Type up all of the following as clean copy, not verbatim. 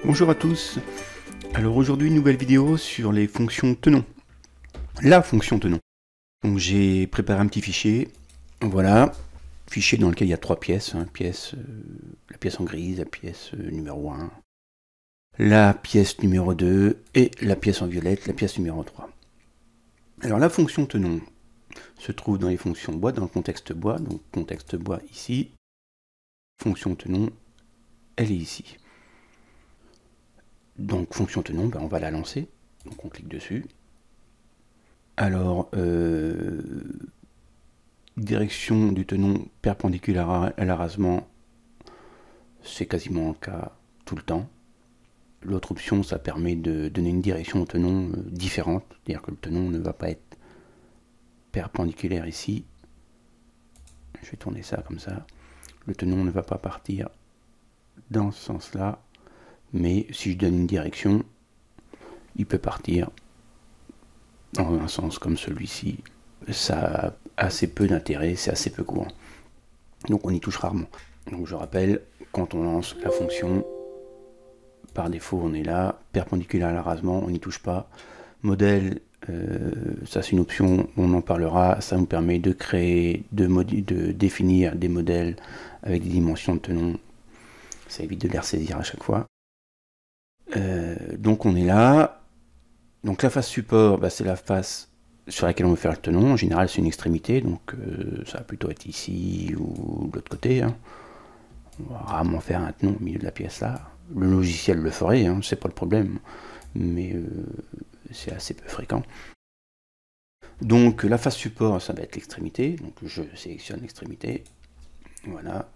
Bonjour à tous. Alors aujourd'hui une nouvelle vidéo sur les fonctions tenons. La fonction tenon. Donc j'ai préparé un petit fichier. Voilà, fichier dans lequel il y a trois pièces. La pièce en grise, la pièce numéro 1, la pièce numéro 2 et la pièce en violette, la pièce numéro 3. Alors la fonction tenon se trouve dans les fonctions boîte, dans le contexte boîte. Donc contexte boîte ici. Fonction tenon, elle est ici. Donc fonction tenon, on va la lancer. Donc on clique dessus. Alors, direction du tenon perpendiculaire à l'arasement, c'est quasiment le cas tout le temps. L'autre option, ça permet de donner une direction au tenon différente, c'est-à-dire que le tenon ne va pas être perpendiculaire ici. Je vais tourner ça comme ça. Le tenon ne va pas partir dans ce sens-là, mais si je donne une direction, il peut partir dans un sens comme celui-ci. Ça a assez peu d'intérêt, c'est assez peu courant. Donc on y touche rarement. Donc je rappelle, quand on lance la fonction, par défaut on est là, perpendiculaire à l'arasement, on n'y touche pas. Modèle, ça c'est une option, on en parlera, ça nous permet de créer, de définir des modèles avec des dimensions de tenon. Ça évite de les ressaisir à chaque fois. Donc on est là. Donc la face support, c'est la face sur laquelle on veut faire le tenon. En général, c'est une extrémité, donc ça va plutôt être ici ou de l'autre côté. Hein. On va rarement faire un tenon au milieu de la pièce là. Le logiciel le ferait, hein, c'est pas le problème, mais c'est assez peu fréquent. Donc la face support, ça va être l'extrémité. Donc je sélectionne l'extrémité. Voilà.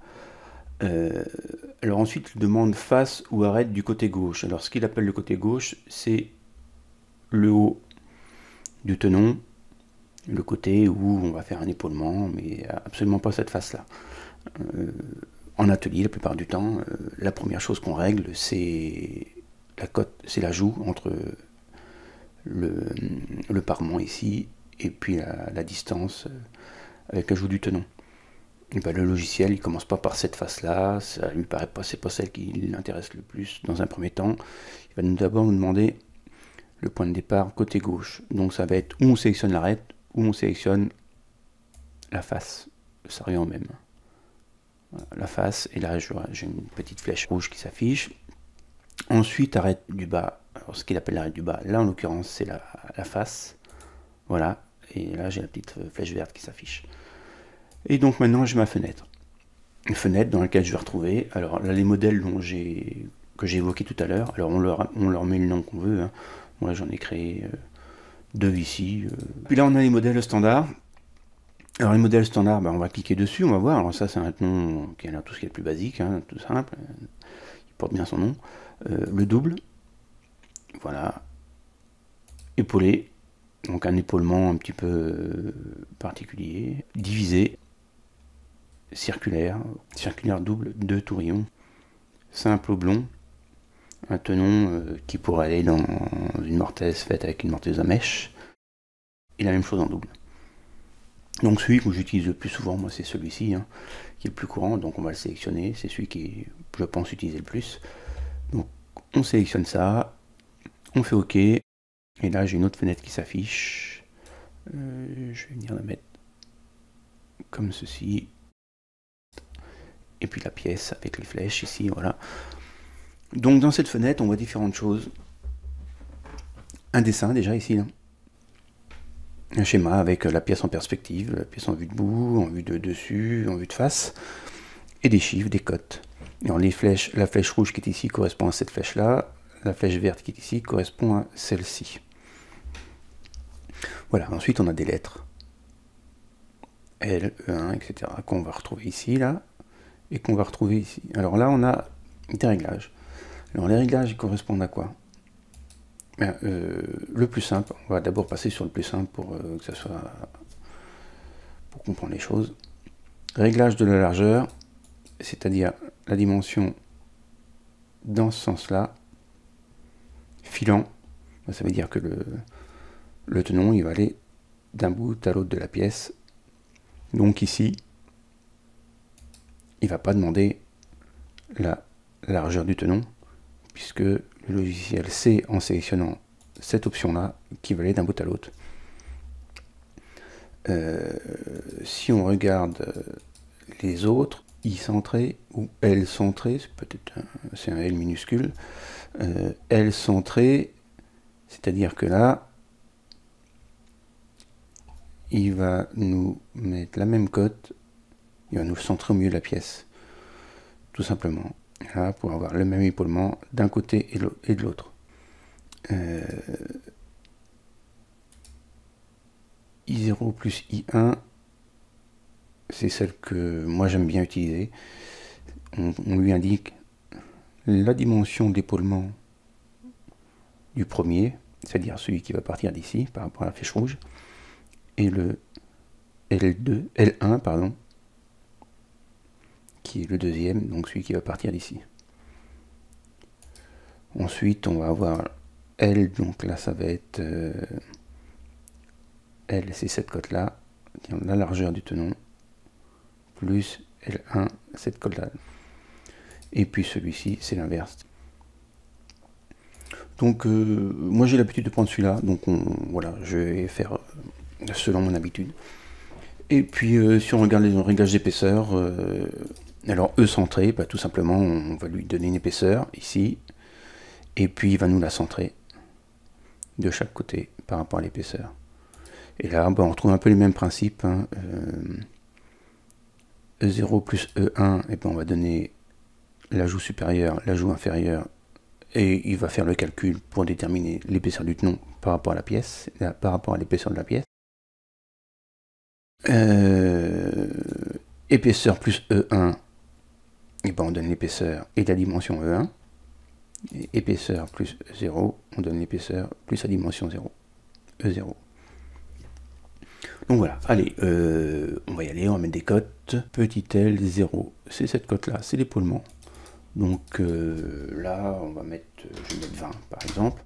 Alors ensuite, il demande face ou arrête du côté gauche. Alors ce qu'il appelle le côté gauche, c'est le haut du tenon, le côté où on va faire un épaulement, mais absolument pas cette face-là. En atelier, la plupart du temps, la première chose qu'on règle, c'est la joue entre le parement ici et puis la distance avec la joue du tenon. Et le logiciel, il commence pas par cette face-là, ça lui paraît pas, c'est pas celle qui l'intéresse le plus dans un premier temps. Il va d'abord nous demander le point de départ côté gauche. Donc ça va être où on sélectionne l'arête, où on sélectionne la face. Ça revient au même. Voilà, la face, et là j'ai une petite flèche rouge qui s'affiche. Ensuite, arête du bas. Alors ce qu'il appelle l'arête du bas, là en l'occurrence c'est la face. Voilà, et là j'ai la petite flèche verte qui s'affiche. Et donc maintenant j'ai ma fenêtre. Une fenêtre dans laquelle je vais retrouver, alors là les modèles que j'ai évoqués tout à l'heure, alors on leur met le nom qu'on veut, hein. Moi j'en ai créé deux ici. Puis là on a les modèles standards. Alors les modèles standards, on va cliquer dessus, on va voir. Alors ça c'est un nom qui a l'air tout ce qui est le plus basique, hein, tout simple. Il porte bien son nom. Le double, voilà. Épaulé, donc un épaulement un petit peu particulier. Divisé, circulaire double, 2 tourillons. Simple oblong. Un tenon qui pourrait aller dans une mortaise faite avec une mortaise à mèche. Et la même chose en double. Donc celui que j'utilise le plus souvent, moi c'est celui-ci, hein, qui est le plus courant, donc on va le sélectionner. C'est celui qui, je pense, utiliser le plus. Donc on sélectionne ça, on fait OK. Et là j'ai une autre fenêtre qui s'affiche. Je vais venir la mettre comme ceci. Et puis la pièce avec les flèches ici, voilà. Donc dans cette fenêtre, on voit différentes choses. Un dessin déjà ici, là. Un schéma avec la pièce en perspective, la pièce en vue de bout, en vue de dessus, en vue de face, et des chiffres, des cotes. Alors les flèches, la flèche rouge qui est ici correspond à cette flèche-là, la flèche verte qui est ici correspond à celle-ci. Voilà, ensuite on a des lettres. L, E1, etc. qu'on va retrouver ici, là, et qu'on va retrouver ici. Alors là, on a des réglages. Alors les réglages, ils correspondent à quoi? Le plus simple, on va d'abord passer sur le plus simple pour que ça soit pour comprendre les choses. Réglage de la largeur, c'est-à-dire la dimension dans ce sens-là. Filant, ça veut dire que le tenon il va aller d'un bout à l'autre de la pièce. Donc ici, il ne va pas demander la largeur du tenon, puisque le logiciel sait, en sélectionnant cette option-là, qui va aller d'un bout à l'autre. Si on regarde les autres, I centré ou L centré, c'est un L minuscule, L centré, c'est-à-dire que là, il va nous mettre la même cote, il va nous centrer au milieu de la pièce, tout simplement, là, pour avoir le même épaulement d'un côté et de l'autre. I0 plus I1, c'est celle que moi j'aime bien utiliser. On lui indique la dimension d'épaulement du premier, c'est-à-dire celui qui va partir d'ici par rapport à la flèche rouge, et le L1, pardon, qui est le deuxième, donc celui qui va partir d'ici. Ensuite, on va avoir L, donc là ça va être L, c'est cette cote-là, la largeur du tenon, plus L1, cette cote-là. Et puis celui-ci, c'est l'inverse. Donc, moi j'ai l'habitude de prendre celui-là, donc voilà, je vais faire selon mon habitude. Et puis, si on regarde les réglages d'épaisseur, alors E centré, bah, tout simplement, on va lui donner une épaisseur ici, et puis il va nous la centrer de chaque côté par rapport à l'épaisseur. Et là, bah, on retrouve un peu les mêmes principes. Hein. E0 plus E1, et ben on va donner l'ajout supérieur, l'ajout inférieur, et il va faire le calcul pour déterminer l'épaisseur du tenon par rapport à la pièce, par rapport à l'épaisseur de la pièce. Épaisseur plus E1, et ben on donne l'épaisseur et la dimension E1. Et épaisseur plus E0, on donne l'épaisseur plus la dimension 0, E0. Donc voilà, allez, on va y aller, on va mettre des cotes. Petit L, 0, c'est cette cote-là, c'est l'épaulement. Donc là, on va mettre, je vais mettre 20 par exemple.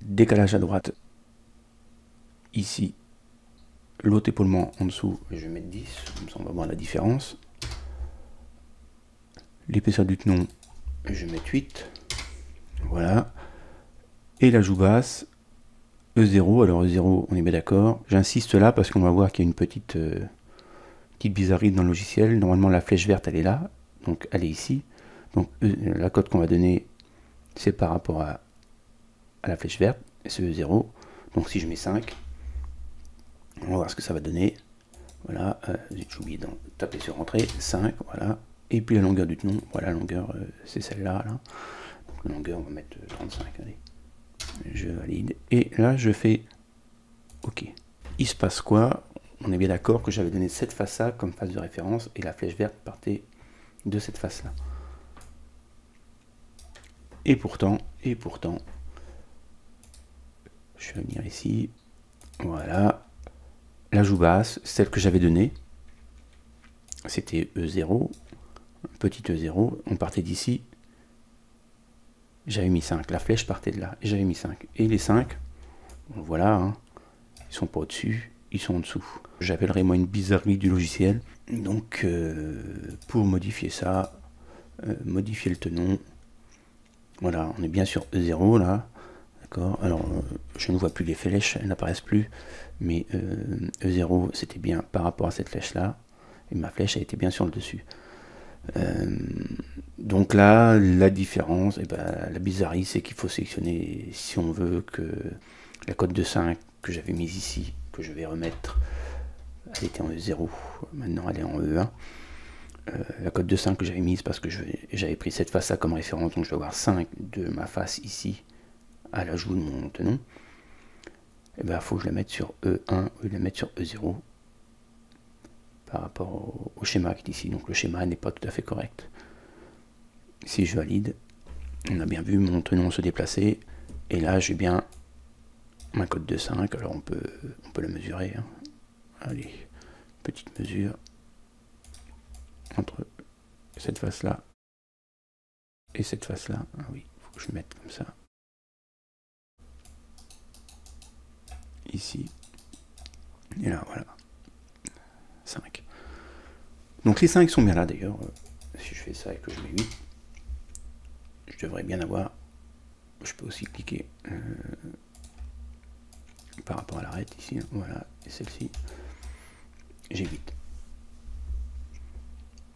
Décalage à droite, ici, l'autre épaulement en dessous, je vais mettre 10, comme ça on va voir la différence. L'épaisseur du tenon, je vais mettre 8, voilà. Et la joue basse, E0, alors E0, on est bien d'accord. J'insiste là parce qu'on va voir qu'il y a une petite bizarrerie dans le logiciel. Normalement, la flèche verte, elle est là, donc elle est ici. Donc la cote qu'on va donner, c'est par rapport à la flèche verte, et c'est E0. Donc si je mets 5, on va voir ce que ça va donner. Voilà, j'ai oublié de taper sur Entrée, 5, voilà. Et puis la longueur du tenon, voilà, la longueur, c'est celle-là. Là. Donc la longueur, on va mettre 35, allez. Je valide. Et là, je fais OK. Il se passe quoi? On est bien d'accord que j'avais donné cette face-là comme face de référence et la flèche verte partait de cette face-là. Et pourtant, je vais venir ici. Voilà. La joue basse, celle que j'avais donnée, c'était E0. Petit E0. On partait d'ici. J'avais mis 5, la flèche partait de là, et j'avais mis 5. Et les 5, bon, voilà, hein, ils sont pas au-dessus, ils sont en dessous. J'appellerai moi une bizarrerie du logiciel. Donc, pour modifier ça, modifier le tenon, voilà, on est bien sur E0 là, d'accord. Alors, je ne vois plus les flèches, elles n'apparaissent plus, mais E0 c'était bien par rapport à cette flèche là, et ma flèche a été bien sur le dessus. Donc là, la différence, la bizarrerie, c'est qu'il faut sélectionner, si on veut que la cote de 5 que j'avais mise ici, que je vais remettre, elle était en E0, maintenant elle est en E1. La cote de 5 que j'avais mise parce que j'avais pris cette face-là comme référence, donc je vais avoir 5 de ma face ici à l'ajout de mon tenon. Il faut que je la mette sur E1 ou la mettre sur E0 par rapport au schéma qui est ici. Donc le schéma n'est pas tout à fait correct. Si je valide, on a bien vu mon tenon se déplacer. Et là, j'ai bien ma cote de 5. Alors on peut la mesurer. Hein. Allez, petite mesure entre cette face-là et cette face-là. Ah oui, il faut que je mette comme ça. Ici. Et là, voilà. 5. Donc les 5 sont bien là d'ailleurs. Si je fais ça et que je mets 8, je je devrais bien avoir. Je peux aussi cliquer par rapport à l'arête ici, hein, voilà, et celle-ci, j'évite.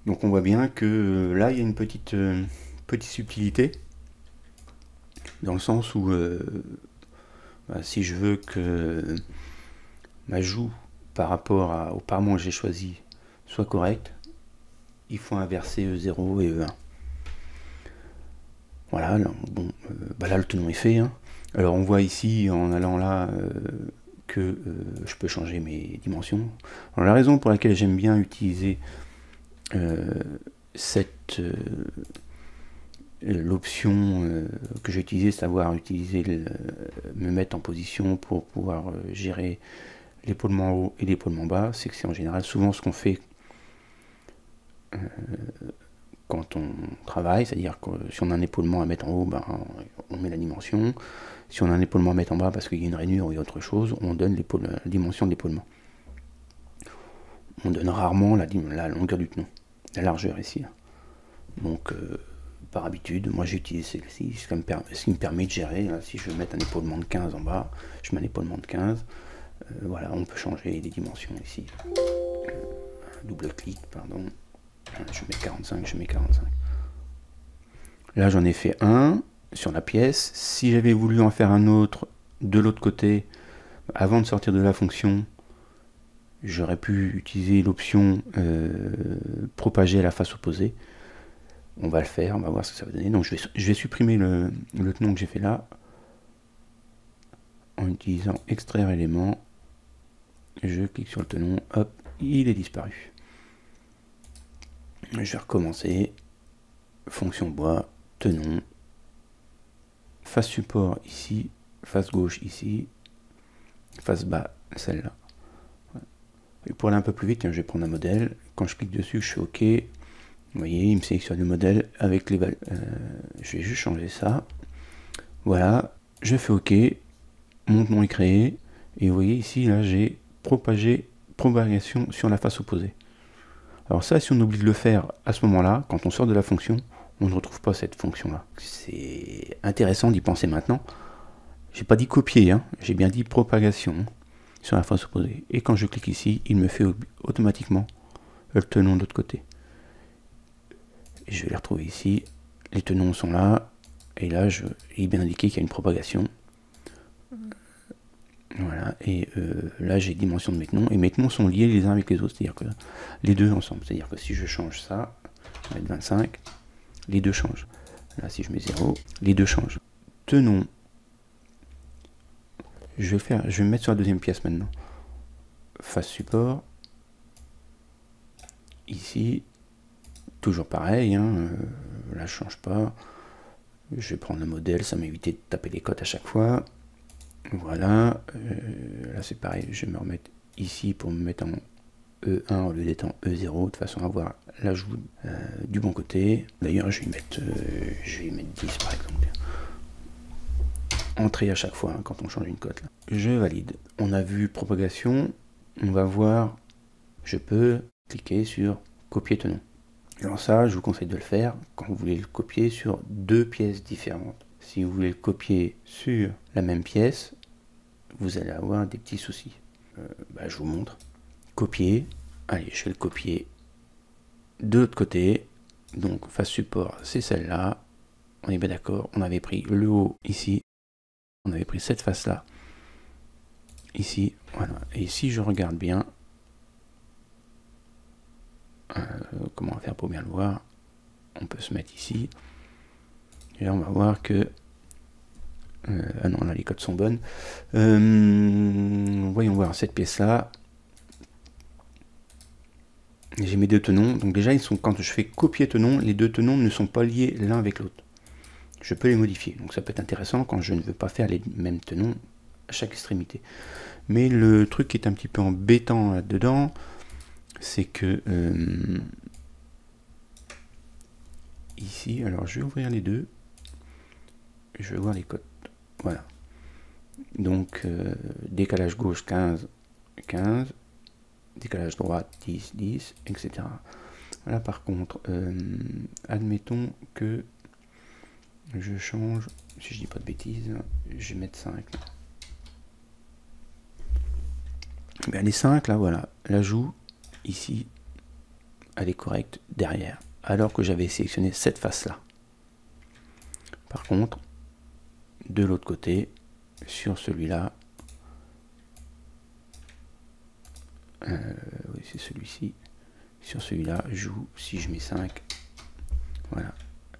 Donc on voit bien que là il y a une petite subtilité, dans le sens où bah, si je veux que ma joue par rapport au parement que j'ai choisi soit correcte, il faut inverser E0 et E1. Voilà, bon, bah là le tenon est fait, hein. Alors on voit ici en allant là que je peux changer mes dimensions. Alors, la raison pour laquelle j'aime bien utiliser l'option que j'ai utilisée, savoir utiliser me mettre en position pour pouvoir gérer l'épaulement haut et l'épaulement bas, c'est que c'est en général souvent ce qu'on fait quand on travaille, c'est-à-dire que si on a un épaulement à mettre en haut, ben, on met la dimension. Si on a un épaulement à mettre en bas parce qu'il y a une rainure ou autre chose, on donne la dimension de l'épaulement. On donne rarement la longueur du tenon, la largeur ici. Donc, par habitude, moi j'utilise celle-ci, ce qui me permet de gérer. Là, si je veux mettre un épaulement de 15 en bas, je mets un épaulement de 15. Voilà, on peut changer les dimensions ici. Double clic, pardon. Je mets 45, je mets 45. Là, j'en ai fait un sur la pièce. Si j'avais voulu en faire un autre de l'autre côté, avant de sortir de la fonction, j'aurais pu utiliser l'option propager à la face opposée. On va le faire, on va voir ce que ça va donner. Donc, je vais supprimer le tenon que j'ai fait là en utilisant extraire élément. Je clique sur le tenon, hop, il est disparu. Je vais recommencer. Fonction bois, tenon, face support ici, face gauche ici, face bas celle-là. Et pour aller un peu plus vite, je vais prendre un modèle. Quand je clique dessus, je fais OK. Vous voyez, il me sélectionne le modèle avec les valeurs. Je vais juste changer ça. Voilà, je fais OK. Mon tenon est créé. Et vous voyez ici, là, j'ai propagation sur la face opposée. Alors ça, si on oublie de le faire à ce moment-là, quand on sort de la fonction, on ne retrouve pas cette fonction-là. C'est intéressant d'y penser maintenant. J'ai pas dit copier, hein, j'ai bien dit propagation sur la face opposée. Et quand je clique ici, il me fait automatiquement le tenon de l'autre côté. Et je vais les retrouver ici. Les tenons sont là. Et là, il est bien indiqué qu'il y a une propagation. Voilà. Et là, j'ai dimension de mes tenons. Et mes tenons sont liés les uns avec les autres. C'est-à-dire que les deux ensemble. C'est-à-dire que si je change ça, je vais mettre 25, les deux changent. Là, si je mets 0, les deux changent. Tenon. Je vais me mettre sur la deuxième pièce maintenant. Face support. Ici. Toujours pareil. Hein, là, je change pas. Je vais prendre le modèle. Ça m'évite de taper les cotes à chaque fois. Voilà. Là, c'est pareil. Je vais me remettre ici pour me mettre en E1 au lieu d'être en E0, de façon à avoir l'ajout du bon côté. D'ailleurs, je vais y mettre 10 par exemple. Entrée à chaque fois hein, quand on change une cote. Là. Je valide. On a vu propagation. On va voir. Je peux cliquer sur copier tenon. Alors ça, je vous conseille de le faire quand vous voulez le copier sur deux pièces différentes. Si vous voulez le copier sur la même pièce, vous allez avoir des petits soucis. Je vous montre. Copier. Allez, je vais le copier de l'autre côté. Donc, face support, c'est celle-là. On est bien d'accord. On avait pris le haut ici. On avait pris cette face-là. Ici. Voilà. Et si je regarde bien, comment on va faire pour bien le voir? On peut se mettre ici. Et là, on va voir que... ah non, là, les codes sont bonnes. Voyons voir cette pièce-là. J'ai mes deux tenons. Donc déjà, quand je fais copier tenon, les deux tenons ne sont pas liés l'un avec l'autre. Je peux les modifier. Donc ça peut être intéressant quand je ne veux pas faire les mêmes tenons à chaque extrémité. Mais le truc qui est un petit peu embêtant là-dedans, c'est que ici, alors je vais ouvrir les deux. Je vais voir les codes. Voilà. Donc décalage gauche 15, 15. Décalage droite 10, 10, etc. Là par contre, admettons que Je change, si je dis pas de bêtises, je vais mettre 5. Ben, les 5 là, voilà, la joue ici, elle est correcte derrière, alors que j'avais sélectionné cette face là. Par contre, de l'autre côté, sur celui-là, oui c'est celui-ci, sur celui-là, joue, si je mets 5, voilà,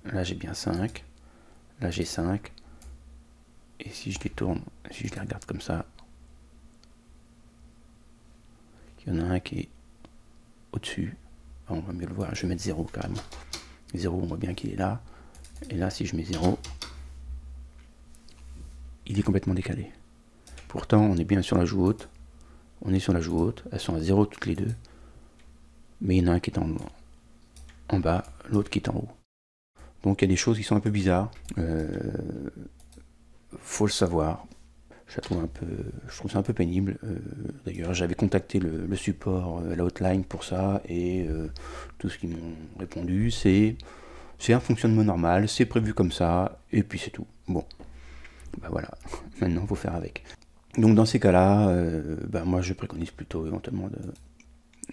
là j'ai bien 5, là j'ai 5, et si je les tourne, si je les regarde comme ça, il y en a un qui est au-dessus, on va mieux le voir, je vais mettre 0 carrément, 0 on voit bien qu'il est là, et là si je mets 0, il est complètement décalé. Pourtant on est bien sur la joue haute, on est sur la joue haute, elles sont à 0 toutes les deux, mais il y en a un qui est en bas, l'autre qui est en haut. Donc il y a des choses qui sont un peu bizarres, faut le savoir. Je trouve ça un peu pénible. D'ailleurs, j'avais contacté le support, la hotline pour ça, et tout ce qu'ils m'ont répondu, c'est un fonctionnement normal, c'est prévu comme ça, et puis c'est tout. Bon, bah voilà, maintenant il faut faire avec. Donc dans ces cas-là, bah moi je préconise plutôt éventuellement de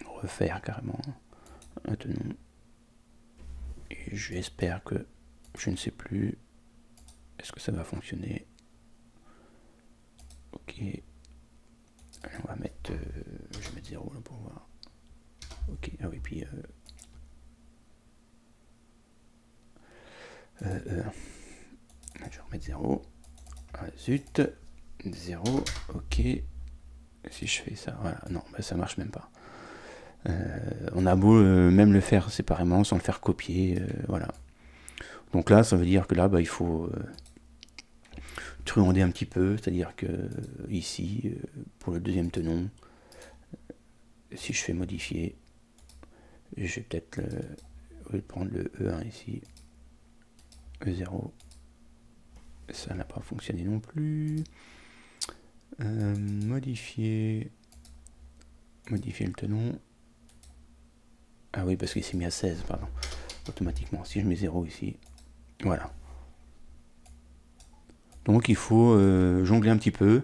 refaire carrément un tenon. Et j'espère que, je ne sais plus, est-ce que ça va fonctionner? Ok, allez, on va mettre, je vais mettre 0 là pour voir. Ok, ah oui, puis je vais remettre 0. Ah, zut, 0, ok. Si je fais ça, voilà, non, bah, ça marche même pas. On a beau même le faire séparément sans le faire copier, voilà. Donc là, ça veut dire que là, bah, il faut truander un petit peu, c'est-à-dire que ici, pour le deuxième tenon, si je fais modifier, je vais peut-être prendre le E1 ici, E0, ça n'a pas fonctionné non plus. Modifier le tenon. Ah oui, parce qu'il s'est mis à 16, pardon, automatiquement. Si je mets 0 ici, voilà. Donc il faut jongler un petit peu,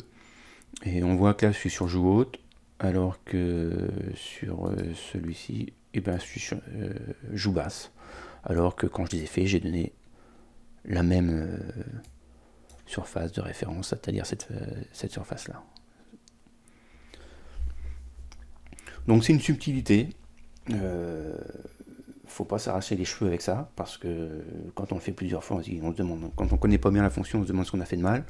et on voit que là je suis sur joue haute, alors que sur celui-ci, eh ben, je suis sur joue basse, alors que quand je les ai fait, j'ai donné la même surface de référence, c'est-à-dire cette surface-là. Donc c'est une subtilité. Faut pas s'arracher les cheveux avec ça, parce que quand on le fait plusieurs fois, on se demande, quand on connaît pas bien la fonction, on se demande ce qu'on a fait de mal.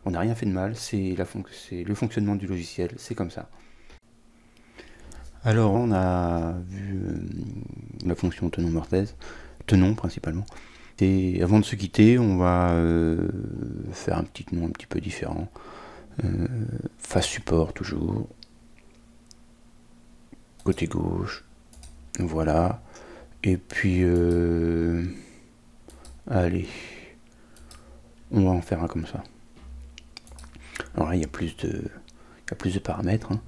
On n'a rien fait de mal, c'est le fonctionnement du logiciel, c'est comme ça. Alors on a vu la fonction tenon mortaise, tenon principalement. Et avant de se quitter, on va faire un petit nom un petit peu différent. Face support toujours. Côté gauche. Voilà. Et puis allez. On va en faire un comme ça. Alors là, il y a plus de paramètres. Hein.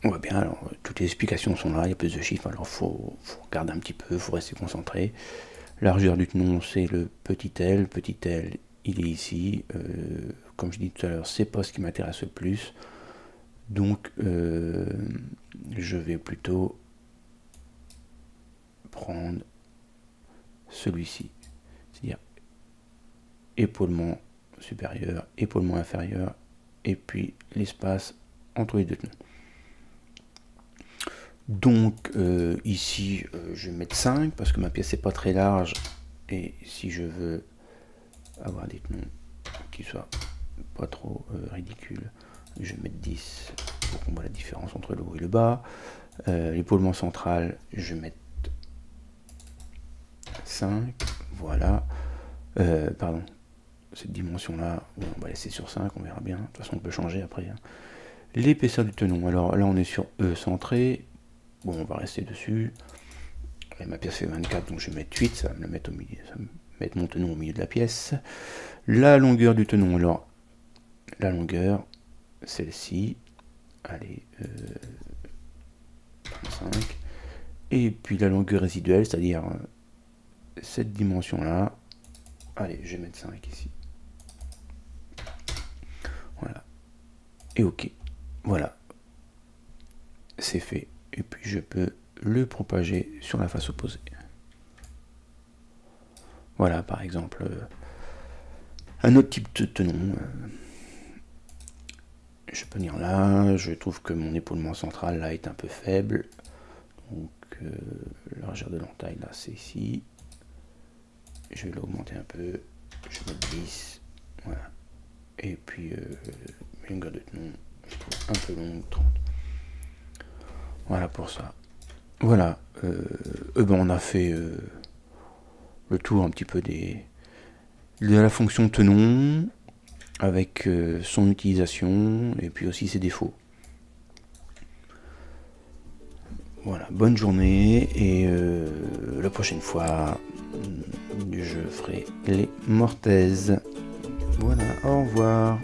On voit bien, alors toutes les explications sont là, il y a plus de chiffres, alors faut regarder un petit peu, faut rester concentré. Largeur du tenon, c'est le petit L, il est ici. Comme je dis tout à l'heure, c'est pas ce qui m'intéresse le plus. Donc je vais plutôt prendre celui-ci, c'est-à-dire épaulement supérieur, épaulement inférieur, et puis l'espace entre les deux tenons. Donc ici je vais mettre 5 parce que ma pièce n'est pas très large, et si je veux avoir des tenons qui soient pas trop ridicules, je vais mettre 10 pour qu'on voit la différence entre le haut et le bas. L'épaulement central, je vais mettre 5, voilà. Pardon, cette dimension là, bon, on va laisser sur 5, on verra bien, de toute façon on peut changer après. Hein. L'épaisseur du tenon, alors là on est sur E centré, bon on va rester dessus. Et ma pièce fait 24, donc je vais mettre 8, ça va me le mettre au milieu, ça va me mettre mon tenon au milieu de la pièce. La longueur du tenon, alors la longueur, celle-ci, allez, 35, Et puis la longueur résiduelle, c'est-à-dire cette dimension-là. Allez, je vais mettre 5 ici. Voilà. Et OK. Voilà. C'est fait. Et puis je peux le propager sur la face opposée. Voilà, par exemple, un autre type de tenon. Je peux venir là. Je trouve que mon épaulement central là est un peu faible. Donc la largeur de l'entaille là c'est ici. Je vais l'augmenter un peu. Je vais mettre 10. Voilà. Et puis mes longueurs de tenon, je trouve un peu longue, 30. Voilà pour ça. Voilà. On a fait le tour un petit peu de la fonction tenon, avec son utilisation et puis aussi ses défauts. Voilà, bonne journée et la prochaine fois je ferai les mortaises. Voilà, au revoir.